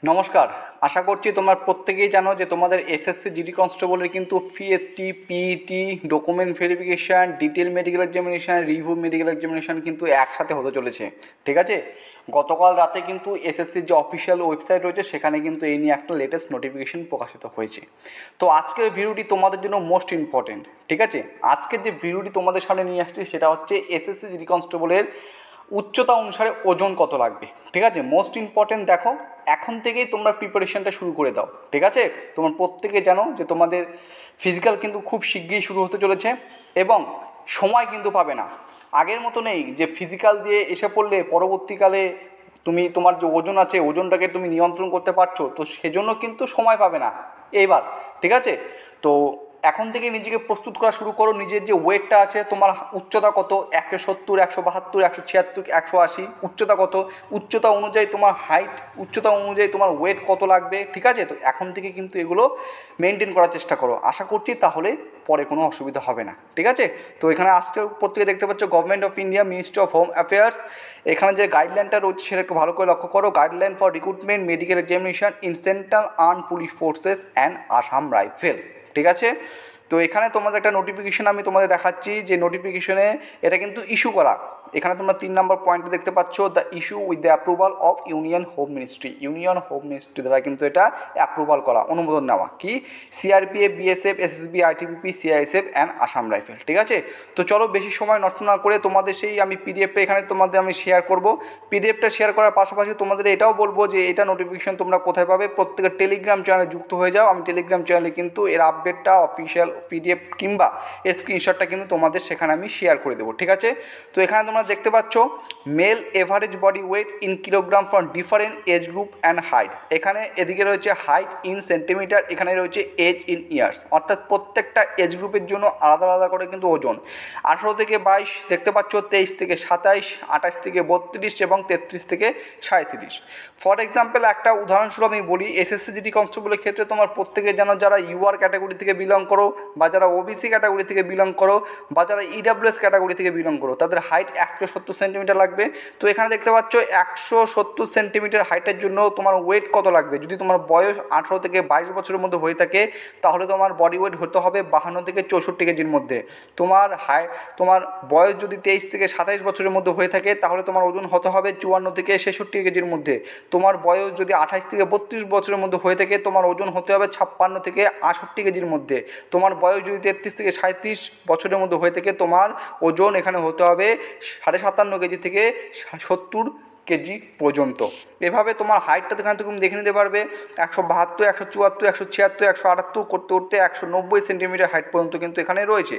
নমস্কার। আশা করছি তোমরা প্রত্যেকেই জানো যে তোমাদের এসএসসি জিডি কনস্টেবলের কিন্তু PST, PET, document verification, detail medical examination, review medical examination কিন্তু একসাথে হতে চলেছে। ঠিক আছে, গতকাল রাতে কিন্তু এসএসসির যে অফিসিয়াল ওয়েবসাইট রয়েছে সেখানে কিন্তু এই নিয়ে একটা লেটেস্ট নোটিফিকেশন প্রকাশিত হয়েছে। তো আজকের ভিডিওটি তোমাদের জন্য মোস্ট ইম্পর্টেন্ট। ঠিক আছে, আজকের যে ভিডিওটি তোমাদের সামনে নিয়ে আসছি সেটা হচ্ছে এসএসসি জিডি কনস্টেবলের উচ্চতা অনুসারে ওজন কত লাগবে। ঠিক আছে, মোস্ট ইম্পর্টেন্ট। দেখো, এখন থেকেই তোমরা প্রিপারেশনটা শুরু করে দাও। ঠিক আছে, তোমরা প্রত্যেকে জানো যে তোমাদের ফিজিক্যাল কিন্তু খুব শিগগিরই শুরু হতে চলেছে এবং সময় কিন্তু পাবে না। আগের মতো নেই যে ফিজিক্যাল দিয়ে এসে পড়লে পরবর্তীকালে তুমি তোমার যে ওজন আছে ওজনটাকে তুমি নিয়ন্ত্রণ করতে পারছো, তো সেজন্য কিন্তু সময় পাবে না এইবার। ঠিক আছে, তো এখন থেকে নিজেকে প্রস্তুত করা শুরু করো। নিজের যে ওয়েটটা আছে, তোমার উচ্চতা কত, 170, 172, 176, 180, উচ্চতা কত, উচ্চতা অনুযায়ী তোমার হাইট, উচ্চতা অনুযায়ী তোমার ওয়েট কত লাগবে। ঠিক আছে, তো এখন থেকে কিন্তু এগুলো মেনটেন করার চেষ্টা করো। আশা করছি তাহলে পরে কোনো অসুবিধা হবে না। ঠিক আছে, তো এখানে আজকে প্রত্যেকে দেখতে পাচ্ছ government of India, ministry of home affairs, এখানে যে গাইডলাইনটা রয়েছে সেটা একটু ভালো করে লক্ষ্য করো। Guideline for recruitment medical examination in central armed police forces and Assam rifle. ঠিক আছে, তো এখানে তোমাদের একটা নোটিফিকেশন আমি তোমাদের দেখাচ্ছি, যে নোটিফিকেশনে এটা কিন্তু ইস্যু করা। এখানে তোমরা 3 নম্বর পয়েন্টে দেখতে পাচ্ছ, the issue with the approval of union home ministry. Union home ministry দ্বারা কিন্তু এটা অ্যাপ্রুভাল করা, অনুমোদন নেওয়া। কি? CRPF, BSF, SSB, ITBP, CISF and Assam rifle. ঠিক আছে, তো চলো বেশি সময় নষ্ট না করে তোমাদের সেই আমি পিডিএফটা এখানে তোমাদের আমি শেয়ার করব। পিডিএফটা শেয়ার করার পাশাপাশি তোমাদের এটাও বলবো যে এটা নোটিফিকেশন তোমরা কোথায় পাবে। প্রত্যেকের টেলিগ্রাম চ্যানেলে যুক্ত হয়ে যাও। আমি টেলিগ্রাম চ্যানেলে কিন্তু এর আপডেটটা, অফিসিয়াল পিডিএফ কিংবা এর স্ক্রিনশটটা কিন্তু তোমাদের সেখানে আমি শেয়ার করে দেবো। ঠিক আছে, তো এখানে তোমরা দেখতে পাচ্ছ male average body weight in kilogram for different age group and height. এখানে এদিকে রয়েছে হাইট ইন সেন্টিমিটার, এখানে রয়েছে এজ ইন ইয়ার্স, অর্থাৎ প্রত্যেকটা এজ গ্রুপের জন্য আলাদা আলাদা করে কিন্তু ওজন। 18 থেকে 22 দেখতে পাচ্ছ, 23 থেকে 27, 28 থেকে 32 এবং 33 থেকে 37। ফর এক্সাম্পল একটা উদাহরণস্বরূপ আমি বলি, এসএসসি জিডি কনস্টেবলের ক্ষেত্রে তোমার প্রত্যেকে জানো যারা ইউআর ক্যাটাগরি থেকে বিলং করো, বা যারা ওবিসি ক্যাটাগরি থেকে বিলং করো, বা যারা ইডাব্লিউএস ক্যাটাগরি থেকে বিলং করো, তাদের হাইট 170 সেন্টিমিটার লাগবে। তো এখানে দেখতে পাচ্ছ 170 সেন্টিমিটার হাইটের জন্য তোমার ওয়েট কত লাগবে। যদি তোমার বয়স 18 থেকে 22 বছরের মধ্যে হয়ে থাকে তাহলে তোমার বডি ওয়েট হতে হবে 52 থেকে 64 কেজির মধ্যে। তোমার বয়স যদি 23 থেকে 27 বছরের মধ্যে হয়ে থাকে তাহলে তোমার ওজন হতে হবে 54 থেকে 66 কেজির মধ্যে। তোমার বয়স যদি 28 থেকে 32 বছরের মধ্যে হয়ে থাকে তোমার ওজন হতে হবে 56 থেকে 68 কেজির মধ্যে। তোমার বয়স যদি 33 থেকে 37 বছরের মধ্যে হয়ে থাকে তোমার ওজন এখানে হতে হবে 57.5 কেজি থেকে 70 কেজি পর্যন্ত। এভাবে তোমার হাইটটা এখানে তুমি দেখে নিতে পারবে। 172, 174, 176, 178 করতে করতে 190 সেন্টিমিটার হাইট পর্যন্ত কিন্তু এখানে রয়েছে।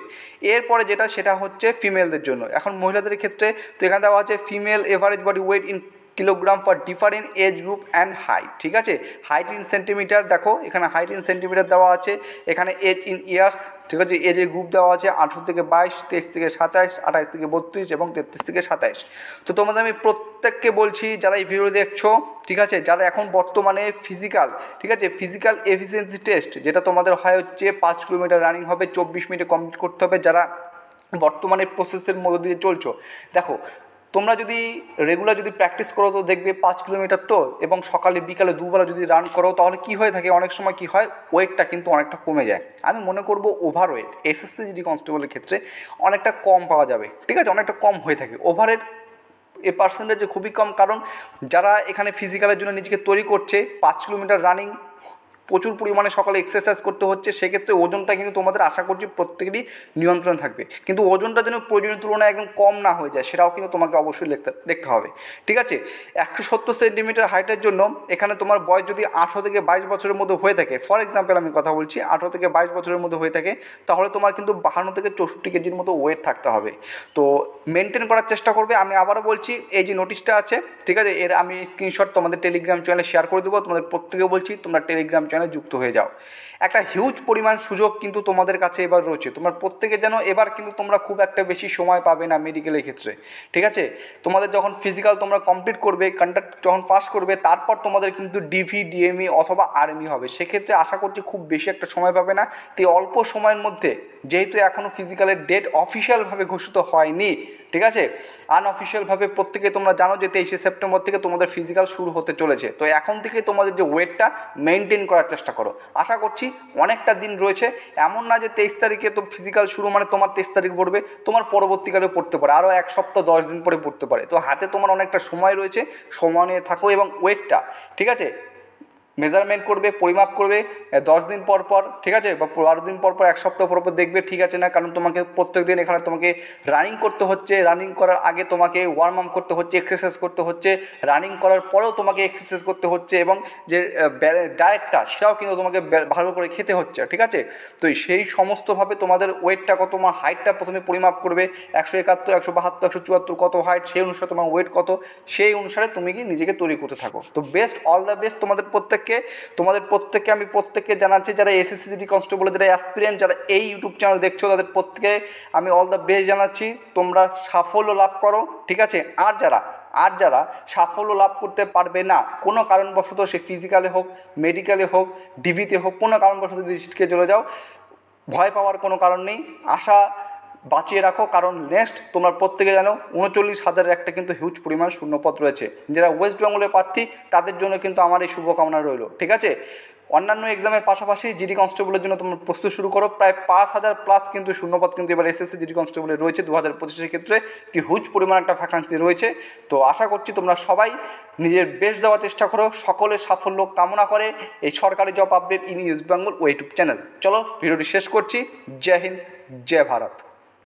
এরপরে সেটা হচ্ছে ফিমেলদের জন্য। এখন মহিলাদের ক্ষেত্রে তো এখানে দেওয়া আছে female average body weight in kilogram for different age group and height. ঠিক আছে, হাইট ইন সেন্টিমিটার, দেখো এখানে হাইট ইন সেন্টিমিটার দেওয়া আছে, এখানে এজ ইন ইয়ার্স। ঠিক আছে, এজের গ্রুপ দেওয়া আছে 18 থেকে 22, 23 থেকে 27, 28 থেকে 32 এবং 33 থেকে 27। তো তোমাদের আমি প্রত্যেককে বলছি যারা এই ভিডিও দেখছো, ঠিক আছে, যারা এখন বর্তমানে ফিজিক্যাল, ঠিক আছে, ফিজিক্যাল এফিসিয়েন্সি টেস্ট যেটা তোমাদের হয় হচ্ছে 5 কিলোমিটার রানিং হবে, 24 মিনিটে কমপ্লিট করতে হবে, যারা বর্তমানে প্রসেসের মধ্য দিয়ে চলছো, দেখো তোমরা যদি রেগুলার যদি প্র্যাকটিস করো তো দেখবে 5 কিলোমিটার তো, এবং সকালে বিকালে দুবেলা যদি রান করো তাহলে কি হয়ে থাকে, অনেক সময় কি হয় ওয়েটটা কিন্তু অনেকটা কমে যায়। আমি মনে করব ওভার ওয়েট এসএসসি জিডি কনস্টেবলের ক্ষেত্রে অনেকটা কম পাওয়া যাবে। ঠিক আছে, অনেকটা কম হয়ে থাকে ওভারের এ পার্সেন্টেজ খুবই কম, কারণ যারা এখানে ফিজিক্যালের জন্য নিজেকে তৈরি করছে 5 কিলোমিটার রানিং, প্রচুর পরিমাণে সকালে এক্সারসাইজ করতে হচ্ছে, সেক্ষেত্রে ওজনটা কিন্তু তোমাদের আশা করছি প্রত্যেকেরই নিয়ন্ত্রণ থাকবে। কিন্তু ওজনটা যেন প্রয়োজনীয় তুলনায় একদম কম না হয়ে যায় সেটাও কিন্তু তোমাকে অবশ্যই দেখতে হবে। ঠিক আছে, 170 সেন্টিমিটার হাইটের জন্য এখানে তোমার বয়স যদি 18 থেকে 22 বছরের মধ্যে হয়ে থাকে, ফর এক্সাম্পল আমি কথা বলছি 18 থেকে 22 বছরের মধ্যে হয়ে থাকে, তাহলে তোমার কিন্তু 52 থেকে 64 কেজির মতো ওয়েট থাকতে হবে। তো মেনটেন করার চেষ্টা করবে। আমি আবারও বলছি এই যে নোটিশটা আছে, ঠিক আছে, এর আমি স্ক্রিনশট তোমাদের টেলিগ্রাম চ্যানেলে শেয়ার করে দেবো। তোমাদের প্রত্যেকে বলছি তোমরা টেলিগ্রাম চ্যানেলে যুক্ত হয়ে যাও। একটা হিউজ পরিমাণ সুযোগ কিন্তু তোমাদের কাছে এবার রয়েছে। তোমার প্রত্যেকে যেন এবার কিন্তু তোমরা খুব একটা বেশি সময় পাবে না মেডিকেলের ক্ষেত্রে, ঠিক আছে? তোমাদের যখন ফিজিক্যাল তোমরা কমপ্লিট করবে, কন্ডাক্ট যখন পাস করবে, তারপর তোমাদের কিন্তু ডিভি, ডিএমই অথবা আর্মি হবে। সেক্ষেত্রে আশা করছি খুব বেশি একটা সময় পাবে না। তো অল্প সময়ের মধ্যে, যেহেতু এখনও ফিজিক্যালের ডেট অফিসিয়ালভাবে ঘোষিত হয়নি, ঠিক আছে, আনঅফিসিয়ালভাবে প্রত্যেকে তোমরা জানো যে 23শে সেপ্টেম্বর থেকে তোমাদের ফিজিক্যাল শুরু হতে চলেছে। তো এখন থেকে তোমাদের যে ওয়েটটা মেনটেন করার চেষ্টা করো। আশা করছি অনেকটা দিন রয়েছে, এমন না যে 23 তারিখে তো ফিজিক্যাল শুরু মানে তোমার 23 তারিখ পড়বে, তোমার পরবর্তীকালে পড়তে পারে, আরও 1 সপ্তাহ 10 দিন পরে পড়তে পারে। তো হাতে তোমার অনেকটা সময় রয়েছে, সময় নিয়ে থাকো এবং ওয়েটটা, ঠিক আছে, মেজারমেন্ট করবে, পরিমাপ করবে 10 দিন পর পর, ঠিক আছে, বা 12 দিন পর পর, 1 সপ্তাহ পর পর দেখবে ঠিক আছে না। কারণ তোমাকে প্রত্যেক দিন এখানে তোমাকে রানিং করতে হচ্ছে, রানিং করার আগে তোমাকে ওয়ার্ম আপ করতে হচ্ছে, এক্সারসাইজ করতে হচ্ছে, রানিং করার পরেও তোমাকে এক্সারসাইজ করতে হচ্ছে, এবং যে ডায়েটটা সেটাও কিন্তু তোমাকে ভালো করে খেতে হচ্ছে, ঠিক আছে? তো সেই সমস্তভাবে তোমাদের ওয়েটটা কত, তোমার হাইটটা প্রথমে পরিমাপ করবে, 171, 172, 174 কত হাইট, সেই অনুসারে তোমার ওয়েট কত, সেই অনুসারে তুমি কি নিজেকে তৈরি করতে থাকো। তো বেস্ট, অল দ্য বেস্ট তোমাদের প্রত্যেককে আমি প্রত্যেককে জানাচ্ছি, যারা এসএসসি জিডি কনস্টেবল, যারা অ্যাসপিরেন্ট, যারা এই ইউটিউব চ্যানেল দেখছো, তাদের প্রত্যেকে আমি অল দ্য বেস্ট জানাচ্ছি। তোমরা সাফল্য লাভ করো, ঠিক আছে? আর যারা সাফল্য লাভ করতে পারবে না কোনো কারণবশত, সে ফিজিক্যালে হোক, মেডিকেলে হোক, ডিভিতে হোক, কোনো কারণবশত যদি ছিটকে চলে যাও, ভয় পাওয়ার কোনো কারণ নেই, আশা বাঁচিয়ে রাখো। কারণ নেক্সট তোমরা প্রত্যেকে জানো 39,000-এর একটা কিন্তু হিউজ পরিমাণ শূন্যপদ রয়েছে। যারা ওয়েস্ট বেঙ্গলের প্রার্থী তাদের জন্য কিন্তু আমার এই শুভকামনা রইল, ঠিক আছে? অন্যান্য এক্সামের পাশাপাশি জিডি কনস্টেবলের জন্য তোমরা প্রস্তুত শুরু করো। প্রায় 5,000+ কিন্তু শূন্যপদ কিন্তু এবার এসএসসি জিডি কনস্টেবলের রয়েছে 2025-এর ক্ষেত্রে, কি হিউজ পরিমাণ একটা ভ্যাকান্সি রয়েছে। তো আশা করছি তোমরা সবাই নিজের বেস্ট দেওয়ার চেষ্টা করো। সকলের সাফল্য কামনা করে এই সরকারি job update in US Bengal YouTube channel. চলো ভিডিওটি শেষ করছি। জয় হিন্দ, জয় ভারত।